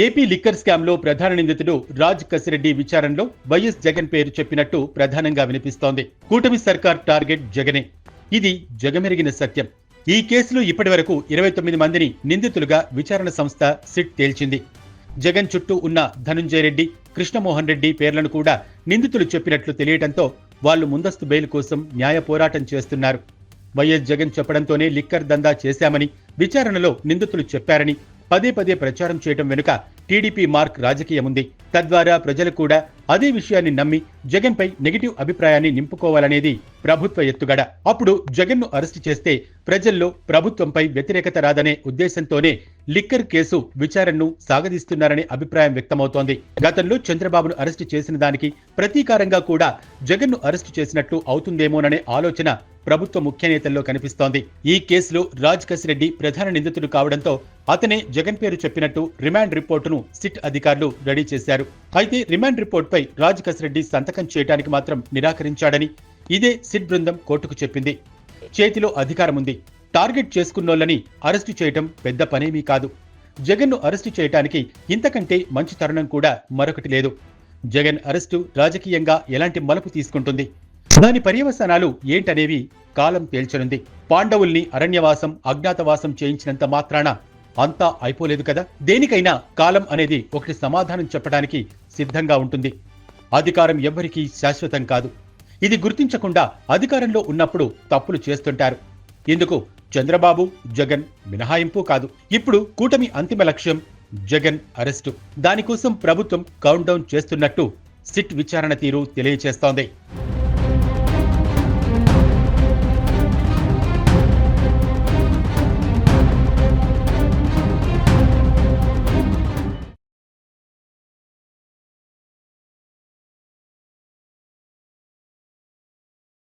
AP liquor scam లో ప్రధాన నిందితుడు రాజ్ కసిరెడ్డి విచారణలో వైఎస్ జగన్ పేరు చెప్పినట్టు ప్రధానంగా వినిపిస్తోంది. కూటమి సర్కార్ టార్గెట్ జగనే. ఇది జగమెరిగిన సత్యం. ఈ కేసులో ఇప్పటివరకు 29 మందిని నిందితులుగా విచారణ సంస్థ సిట్ తేల్చింది. జగన్ చుట్టూ ఉన్న ధనుంజయ రెడ్డి, కృష్ణమోహన్ రెడ్డి పేర్లను కూడా నిందితులు చెప్పినట్లు తెలియటంతో వాళ్లు ముందస్తు బెయిల్ కోసం న్యాయ పోరాటం చేస్తున్నారు. వైఎస్ జగన్ చెప్పడంతోనే లిక్కర్ దందా చేశామని, విచారణలో నిందితులు చెప్పారని పదే పదే ప్రచారం చేయడం వెనుక టీడీపీ మార్క్ రాజకీయముంది. తద్వారా ప్రజలు కూడా అదే విషయాన్ని నమ్మి జగన్ పై నెగిటివ్ అభిప్రాయాన్ని నింపుకోవాలనేది ప్రభుత్వ ఎత్తుగడ. అప్పుడు జగన్ ను అరెస్టు చేస్తే ప్రజల్లో ప్రభుత్వంపై వ్యతిరేకత రాదనే ఉద్దేశంతోనే లిక్కర్ కేసు విచారణను సాగదీస్తున్నారనే అభిప్రాయం వ్యక్తమవుతోంది. గతంలో చంద్రబాబును అరెస్టు చేసిన దానికి ప్రతీకారంగా కూడా జగన్ ను అరెస్టు చేసినట్లు అవుతుందేమోననే ఆలోచన ప్రభుత్వ ముఖ్య నేతల్లో కనిపిస్తోంది. ఈ కేసులో రాజ్ కసిరెడ్డి ప్రధాన నిందితుడు కావడంతో అతనే జగన్ పేరు చెప్పినట్టు రిమాండ్ రిపోర్టును సిట్ అధికారులు రెడీ చేశారు. అయితే రిమాండ్ రిపోర్టుపై రాజ్ కసిరెడ్డి సంతకం చేయడానికి మాత్రం నిరాకరించాడని ఇదే సిట్ బృందం కోర్టుకు చెప్పింది. చేతిలో అధికారం ఉంది. టార్గెట్ చేసుకున్నోళ్ళని అరెస్టు చేయటం పెద్ద పనేమీ కాదు. జగన్ ను అరెస్టు చేయటానికి ఇంతకంటే మంచి తరుణం కూడా మరొకటి లేదు. జగన్ అరెస్టు రాజకీయంగా ఎలాంటి మలుపు తీసుకుంటుంది, దాని పర్యవసానాలు ఏంటనేవి కాలం తేల్చనుంది. పాండవుల్ని అరణ్యవాసం, అజ్ఞాతవాసం చేయించినంత మాత్రాన అంతా అయిపోలేదు కదా. దేనికైనా కాలం అనేది ఒకటి సమాధానం చెప్పడానికి సిద్ధంగా ఉంటుంది. అధికారం ఎవ్వరికీ శాశ్వతం కాదు. ఇది గుర్తించకుండా అధికారంలో ఉన్నప్పుడు తప్పులు చేస్తుంటారు. ఇందుకు చంద్రబాబు, జగన్ మినహాయింపు కాదు. ఇప్పుడు కూటమి అంతిమ లక్ష్యం జగన్ అరెస్టు. దానికోసం ప్రభుత్వం కౌంట్ డౌన్ చేస్తున్నట్టు సిట్ విచారణ తీరు తెలియచేస్తోంది.